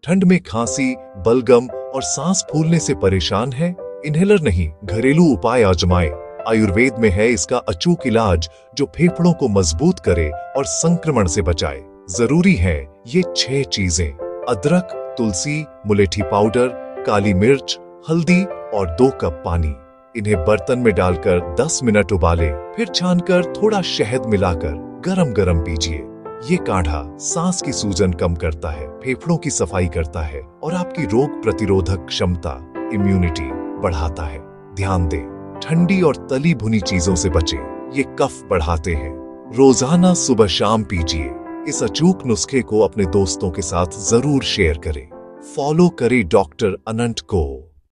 ठंड में खांसी, बलगम और सांस फूलने से परेशान है? इन्हेलर नहीं, घरेलू उपाय आजमाएं। आयुर्वेद में है इसका अचूक इलाज जो फेफड़ों को मजबूत करे और संक्रमण से बचाए। जरूरी है ये 6 चीजें: अदरक, तुलसी, मुलेठी पाउडर, काली मिर्च, हल्दी और 2 कप पानी। इन्हें बर्तन में डालकर 10 मिनट उबालें, फिर छानकर थोड़ा शहद मिलाकर गरम गरम पीजिए। ये काढ़ा सांस की सूजन कम करता है, फेफड़ों की सफाई करता है और आपकी रोग प्रतिरोधक क्षमता, इम्यूनिटी बढ़ाता है। ध्यान दें, ठंडी और तली भुनी चीजों से बचें, ये कफ बढ़ाते हैं। रोजाना सुबह शाम पीजिए। इस अचूक नुस्खे को अपने दोस्तों के साथ जरूर शेयर करें। फॉलो करें डॉक्टर अनंत को।